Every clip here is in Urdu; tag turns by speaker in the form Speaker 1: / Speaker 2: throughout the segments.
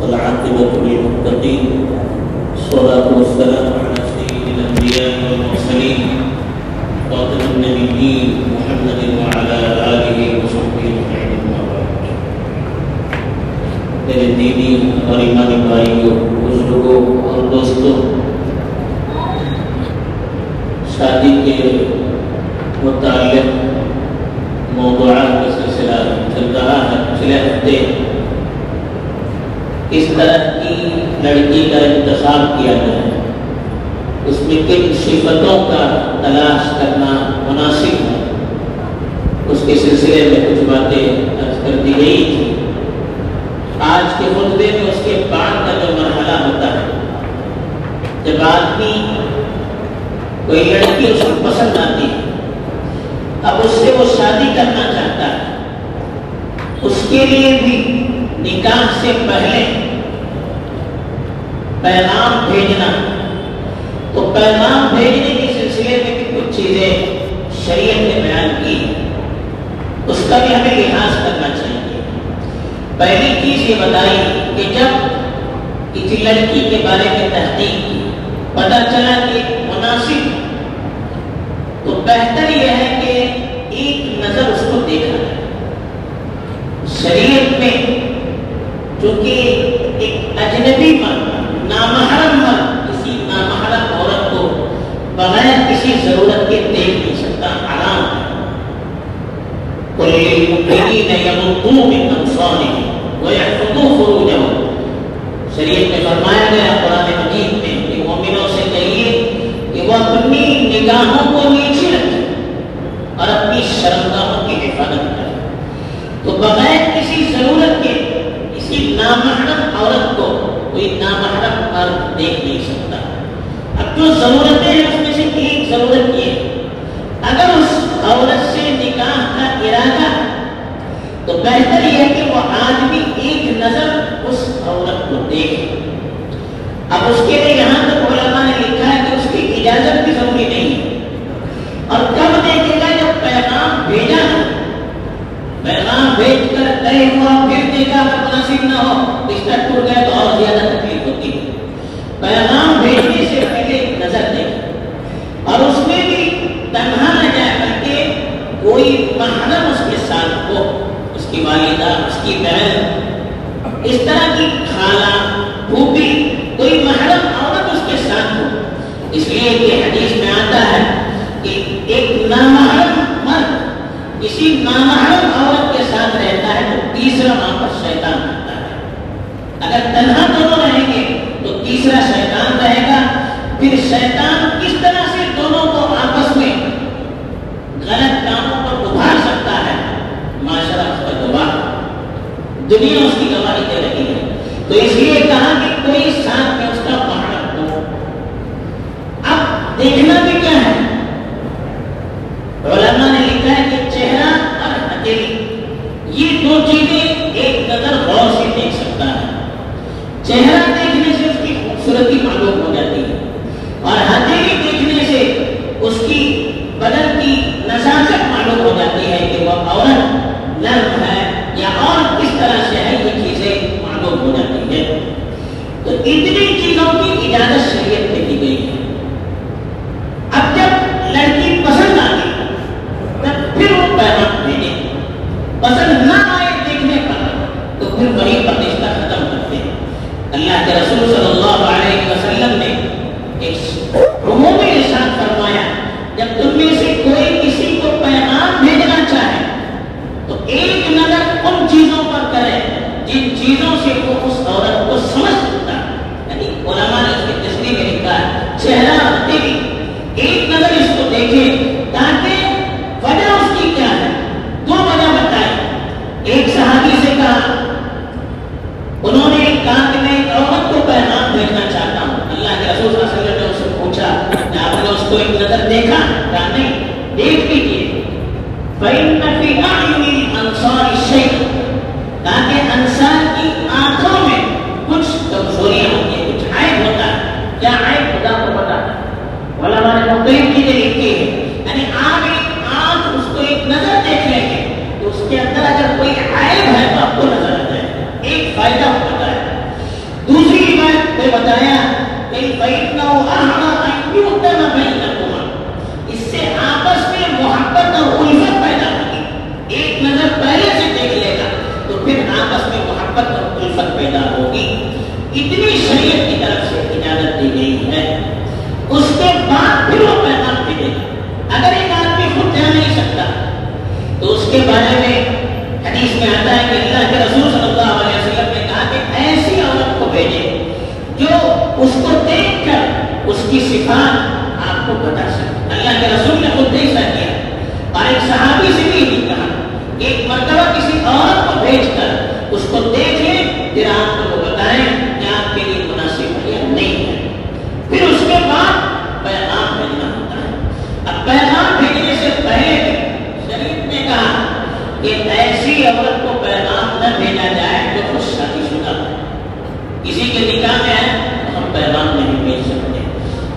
Speaker 1: والعاقبة للمتقين الصلاة والسلام على سيد الأنبياء والمرسلين خاتم النبيين محمد وعلى آله وصحبه أجمعين. میرے دینی اور ایمانی بھائیوں، بزرگوں اور دوستوں، شادی کے متعلق موضوعات کا سلسلہ چل رہا ہے. پچھلے ہفتے کس طرح کی لڑکی کا انتخاب کیا جائے، اس میں کن صفتوں کا تلاش کرنا مناسب ہے، اس کے سلسلے میں کچھ باتیں عرض کر دی گئی تھی. آج کے خطبے میں اس کے بعد کا جو مرحلہ ہوتا ہے، جب آدمی کوئی لڑکی اس کو پسند آتی ہے، اب اس سے وہ شادی کرنا چاہتا ہے، اس کے لیے بھی نکاح سے پہلے پیغام بھیجنا. تو پیغام بھیجنے کے سلسلے میں بھی کچھ چیزیں شریعت نے بیان کی، اس کا بھی ہمیں لحاظ کرنا چاہیے. پہلی چیز یہ بتائی کہ جب کسی لڑکی کے بارے میں تحقیق کی، پتہ چلا کہ مناسب، تو بہتر یہ ہے کہ ایک نظر اس کو دیکھا جائے. شریعت میں چونکہ ایک اجنبی مرد، نامحرم مرد کسی نامحرم عورت کو بغیر کسی ضرورت کے دیکھ نہیں سکتا، حرام ہے. قُلْ لِلْمُؤْمِنِينَ يَغُضُّوا مِنْ أَبْصَارِهِمْ وَيَحْفَظُوا فُرُوجَهُمْ. شریعت میں فرمایا گیا قرآن مجید میں کہ مومنوں سے کہیے کہ وہ اپنی نگاہوں کو نیچے رکھیں اور اپنی شرمگاہوں کی حفاظت کریں. تو بغیر کسی ضرورت کے کسی نامحرم عورت کو کوئی نامحرم مرد دیکھ نہیں سکتا. اب جو ضرورتیں ہیں اس میں سے ایک ضرورت یہ ہے، اگر اس عورت سے نکاح کا ارادہ تو بہتر یہ ہے کہ وہ آدمی ایک نظر اس عورت کو دیکھے. اب اس کے لیے یہاں تک علماء نے لکھا ہے کہ اس کی اجازت بھی ضروری نہیں ہے. اور کب دیکھے گا؟ جب پیغام بھیجا ہے، پیغام بھیج کر طے ہوا، پھر دیکھا اگر مناسب نہ ہو، رشتہ ٹوٹ گیا تو اور زیادہ تکلیف ہوتی ہے. پیغام بھیجنے سے پہلے نظر دیکھیں، اور اس میں بھی تنہا نہ جائے بلکہ کوئی محرم اس کے ساتھ ہو، اس کی والدہ، اس کی بہن، اس طرح کی خالہ، پھوپھی، کوئی محرم عورت اس کے ساتھ ہو. اس لیے کہ حدیث میں آتا ہے کہ ایک نامحرم مرد کسی نامحرم عورت کے ساتھ رہتا ہے تو تیسرا وہاں پر شیطان رہتا ہے. اگر تنہا دونوں رہیں گے تو تیسرا شیطان رہے گا. پھر شیطان کس طرح سے دونوں کو آپس میں غلط کاموں پر ابھار سکتا ہے، معاشرہ اس کا گواہ، دنیا اس کی گواہی دے رہی ہے. تو اس لیے کہا کہ کوئی ساتھ میں اس کا محرم ہو. اب دیکھنا بھی کیا ہے؟ علماء نے لکھا ہے کہ چہرہ اور ہتھیلی، یہ دو چیزیں ایک نظر غور سے دیکھ سکتا ہے. چہرہ دیکھنے سے اس کی خوبصورتی معلوم ہو جاتی ہے، اور ہتھیلی دیکھنے سے اس کی بدن کی نزاکت معلوم ہو جاتی ہے کہ وہ عورت نرم ہے یا اور کس طرح سے ہے، یہ چیزیں معلوم ہو جاتی ہے. تو اتنی چیزوں کی اجازت شریعت میں دی گئی ہے. اب جب لڑکی پسند آ گئی تب پھر وہ پیغام بھیجے. پسند نہ آئے دیکھنے پر تو پھر وہیں پر رشتہ ختم کرتے ہیں. اللہ کے رسول صلی اللہ علیہ وسلم نے ایک عمومی ارشاد فرمایا، جب تم میں سے کوئی کسی کو پیغام بھیجنا چاہے تو ایک نظر ان چیزوں پر کرے جن چیزوں سے وہ اس عورت کو سمجھ سکتا ہے. یعنی علماء نے اس کی تصریح میں لکھا ہے چہرہ ہتھیلی، ایک نظر اس کو دیکھے تاکہ وجہ اس کی کیا ہے. دو وجہ بتائی. ایک صحابی سے کہا، انہوں نے کہا کہ میں ایک عورت کو پیغام بھیجنا چاہتا ہوں. اللہ کے رسول صلی اللہ علیہ وسلم نے اس سے پوچھا کہ آپ نے اس کو ایک نظر دیکھا؟ کہا نہیں. دیکھ لیجیے. فَإِنَّ فِي أَعْيُنِ الْأَنصَارِ شَيْءً، تاکہ انصار کی آنکھوں میں کچھ کمزوریاں ہوتی ہیں، کچھ عیب ہوتا ہے. کیا عیب؟ خدا کو پتا ہے. علماء نے مختلف چیزیں لکھی ہیں. یعنی آپ ایک آنکھ اس کو ایک نظر دیکھ لیں گے تو اس کے اندر اگر کوئی عیب ہے تو آپ کو نظر آ جائے گا. آپس میں محبت اور الفت پیدا ہوگی. اتنی شریعت کی طرف سے اجازت دی گئی ہے. اس کے بعد پھر وہ پیغام بھیجے گا. اگر ایک آدمی خود جا نہیں سکتا تو اس کے بارے میں حدیث میں آتا ہے کہ اللہ کے رسول صلی اللہ علیہ وسلم نے کہا کہ ایسی عورت کو بھیجے جو اس کو دیکھ کر اس کی صفات آپ کو بتا سکے. اللہ کے رسول نے خود ایسا کیا. اور ایک صحابی سے بھی یہی کہا کہ ایک مرتبہ کسی عورت کو بھیج کر اس کو دیکھ لیں, پھر آپ کو بتائیں کہ آپ کے لیے مناسب ہے یا نہیں ہے. پھر اس کے بعد پیغام بھیجنا ہوتا ہے. اب پیغام بھیجنے سے پہلے شریعت نے کہا کہ ایسی عورت کو پیغام نہ بھیجا جائے جو خود شادی شدہ ہے. کسی کے نکاح میں ہے تو ہم پیغام نہیں بھیج سکتے.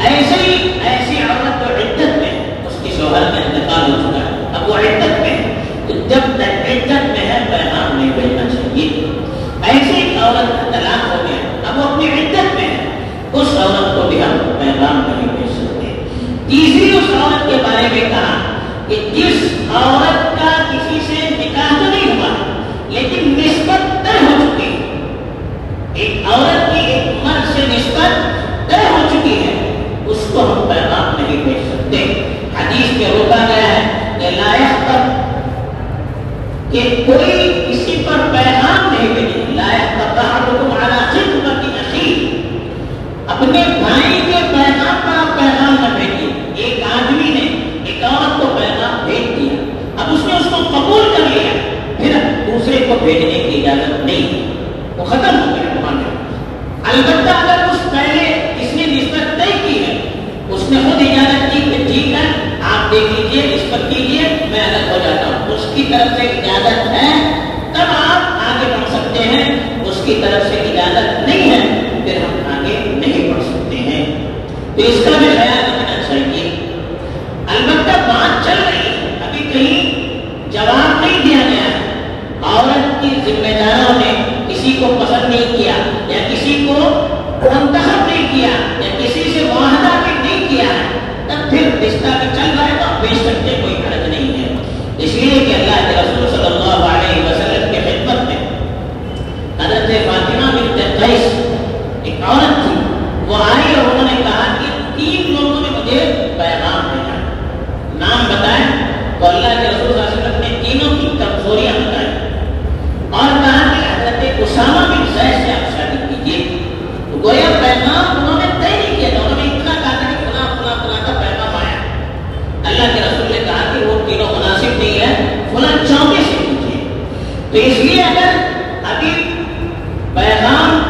Speaker 1: ایسی عورت جو عدت میں اس کے شوہر کا انتقال ہو چکا ہے, اب وہ عدت میں ہے, تو جب تک عدت میں ہے پیغام نہیں بھیجنا چاہیے. ایسی عورت کا طلاق ہو گیا, اب وہ اپنی عدت میں ہے, اس عورت کو بھی ہم پیغام نہیں بھیج سکتے. تیسری اس عورت کے بارے میں کہا کہ جس عورت کا کسی سے نکاح تو نہیں ہوا لیکن نسبت طے ہو چکی ہے. ایک عورت کی ایک مرد سے نسبت طے ہو چکی ہے, اس کو ہم پیغام نہیں بھیج سکتے. حدیث میں روکا گیا ہے کہ لا يخطب, کہ کوئی کسی پر پیغام نہیں بھیجے. لا يخطب احدكم على خطبة اخيه, اپنے بھائی کے پیغام پر آپ پیغام نہ بھیجیے. ایک آدمی نے ایک عورت کو پیغام بھیج دیا, اب اس نے اس کو قبول کر لیا, پھر دوسرے کو بھیجنے کی اجازت نہیں, وہ ختم ہو گیا معاملہ. البتہ اگر اس پہلے اس نے نسبت طے کی ہے, اس نے خود اجازت کی کہ ٹھیک ہے آپ دیکھ لیجیے, نسبت کیجیے, میں الگ ہو جاتا ہوں, اس کی طرف سے اجازت ہے تب آپ آگے بڑھ سکتے ہیں. اس کی طرف سے اجازت نہیں ہے پھر ہم آگے نہیں بڑھ سکتے ہیں. تو اس کا بھی خیال رکھنا چاہیے. البتہ بات چل رہی ہے, ابھی کہیں جواب نہیں دیا گیا. عورت کی ذمہ داروں نے کسی کو پسند نہیں کیا یا کسی کو منتخب نہیں کیا یا کسی سے معاہدہ بھی نہیں کیا ہے, تب پھر رشتہ بھی چل رہا ہے تو آپ بھیج سکتے, کوئی حرج نہیں ہے. اس لیے کہ اللہ کے رسول صلی اللہ علیہ وسلم کے خدمت میں حضرت فاطمہ بنت قیس ایک عورت تھی, وہ آئی اور انہوں نے کہا کہ 3 لوگوں نے مجھے پیغام بھیجا, نام بتائیں. تو اللہ کے رسول صلی اللہ علیہ وسلم نے تینوں کی کمزوریاں بتائی اور کہا کہ حضرت اسامہ بن زید سے آپ شادی کیجیے. تو گویا پیغام انہوں نے طے نہیں کیا تھا, انہوں نے اتنا کہا تھا کہ فلاں فلاں فلاں کا پیغام آیا. اللہ کے رسول نے کہا کہ وہ تینوں مناسب نہیں ہے, فلاں 34 سے کیجیے. تو اس لیے اگر ابھی پیغام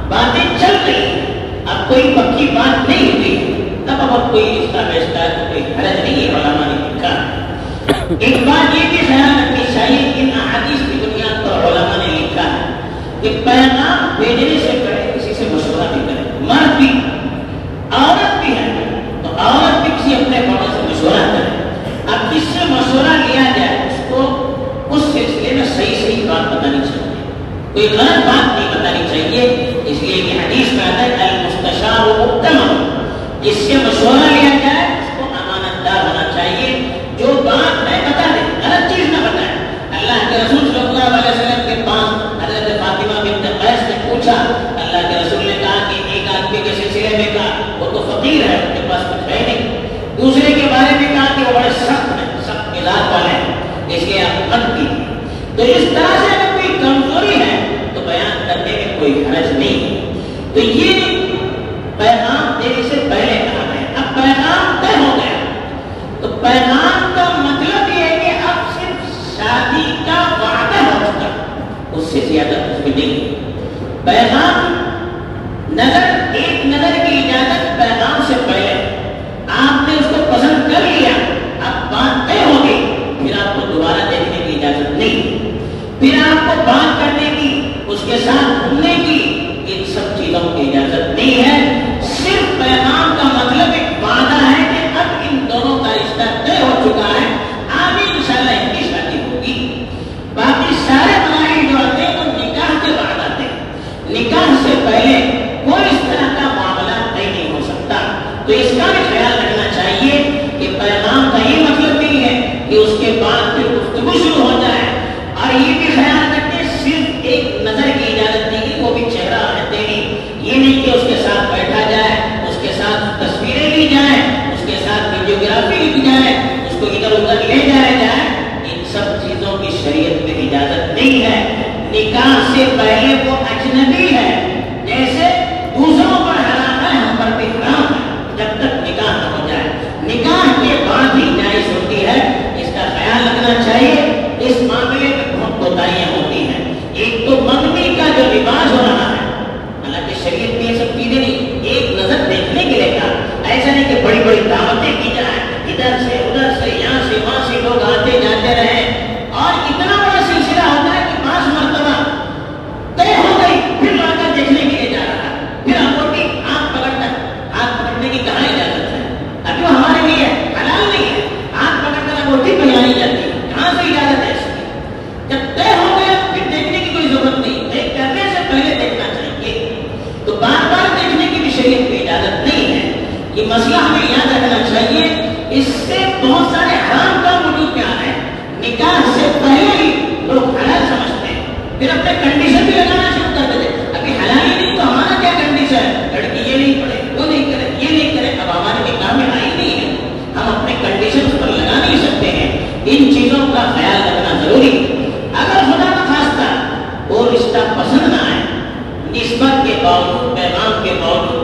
Speaker 1: باتیں چل رہی ہیں, اب کوئی پکی بات نہیں ہوئی, تب اب کوئی رشتہ بیچتا ہے تو کوئی حرج نہیں ہے, علماء نے لکھا. ایک بات یہ بھی خیال رکھنی چاہیے, ان احادیث کی بنیاد پر علماء نے لکھا ہے کہ پیغام بھیجنے سے پہلے کسی سے مشورہ بھی کرے. مرد بھی عورت بھی ہے تو عورت بھی کسی اپنے بڑوں سے مشورہ کرے. اب جس سے مشورہ لیا جائے اس کو اس سلسلے میں صحیح بات بتانی چاہیے, کوئی غلط بات نہیں بتانی چاہیے. اس لیے کہ حدیث میں آتا ہے المستشار مؤتمن, جس سے مشورہ لیا جائے اس کو امانت دار ہونا چاہیے. جو بات ہے بتا دے, غلط چیز نہ بتائے. اللہ کے رسول صلی اللہ علیہ وسلم کے پاس حضرت فاطمہ بنت قیس نے پوچھا, اللہ کے رسول نے کہا کہ ایک آدمی کے سلسلے میں کہا وہ تو فقیر ہے, ان کے پاس کچھ ہے نہیں. دوسرے کے بارے میں کہا کہ وہ بڑے سخت ہیں, سخت مزاج والے ہیں, اس لیے آپ مت کیجیے. تو اس طرح سے اگر کوئی کمزوری ہے تو بیان کرنے میں کوئی حرج نہیں ہے. تو یہ پیغام دینے سے پہلے کہا گیا. اب پیغام طے ہو گیا تو پیغام کا مطلب یہ ہے کہ اب صرف شادی کا وعدہ ہو چکا, اس سے زیادہ کچھ بھی نہیں. پیغام ایک نظر کی اجازت پیغام سے پہلے آپ نے اس کو پسند کر لیا, اب بات طے ہو گئی, پھر آپ کو دوبارہ دیکھنے کی اجازت نہیں, پھر آپ کو بات کرنے کی, اس کے ساتھ گھومنے کی, ان سب چیزوں کی اجازت نہیں ہے. صرف پیغام کا مطلب ایک وعدہ ہے کہ اب ان دونوں کا رشتہ طے ہو چکا ہے, آگے انشاءاللہ ان کی شادی ہوگی. باقی سارے مراحل جو آتے ہیں وہ نکاح کے بعد آتے ہیں, نکاح سے پہلے کوئی اس طرح کا معاملہ نہیں ہو سکتا. تو اس کا بھی خیال رکھنا چاہیے کہ پیغام کا یہ مطلب نہیں ہے کہ اس کے بعد پھر گفتگو شروع ہو جائے. اور یہ بھی خیال رکھیں صرف ایک پہلے وہ اجنبی ہے، جیسے دوسروں پر حرام ہے ہم پر بھی حرام ہے، جب تک نکاح نہ ہو جائے۔ نکاح کے بعد ہی جائز ہوتی ہے، اس کا خیال رکھنا چاہیے۔ اس معاملے میں بہت کوتاہیاں ہوتی ہیں۔ ایک تو منگنی کا جو رواج ہو رہا ہے، حالانکہ شریعت میں یہ سب چیزیں نہیں، ایک نظر دیکھنے کے لیے کہا، ایسا نہیں کہ بڑی بڑی دعوتیں کی جائیں، ادھر سے ادھر سے یہاں سے وہاں سے لوگ آتے جاتے رہے، اور اتنا بڑا سلسلہ ہوتا ہے کہ 5 مرتبہ طے ہو گئی، پھر لڑکا دیکھنے کے لیے جا رہا ہے، پھر انگوٹھی ہاتھ پکڑنے کی کہاں اجازت ہے؟ ابھی وہ ہمارے لیے حلال نہیں ہے، ہاتھ پکڑ کر انگوٹھی پہنائی جاتی ہے، کہاں سے اجازت ہے اس کی؟ جب طے ہو گیا پھر دیکھنے کی کوئی ضرورت نہیں، طے کرنے سے پہلے دیکھنا چاہیے، تو بار بار دیکھنے کی بھی شریعت میں اجازت نہیں ہے۔ یہ مسئلہ ہمیں یاد رکھنا چاہیے۔ اس سے بہت سارے حرام کام وجود میں آ رہے ہیں، نکاح سے پہلے ہی لوگ حلال سمجھتے ہیں، پھر اپنے کنڈیشن بھی لگانا شروع کر دیتے ہیں، ابھی حلال ہی نہیں تو ہمارا کیا کنڈیشن ہے؟ لڑکی یہ نہیں پڑے، وہ نہیں کرے، یہ نہیں کرے، اب ہمارے نکاح میں آئی نہیں ہے، ہم اپنے کنڈیشن پر لگا نہیں سکتے ہیں۔ ان چیزوں کا خیال رکھنا ضروری ہے۔ اگر خدا نخواستہ وہ رشتہ پسند نہ آئے، نسبت کے باوجود، پیغام کے باوجود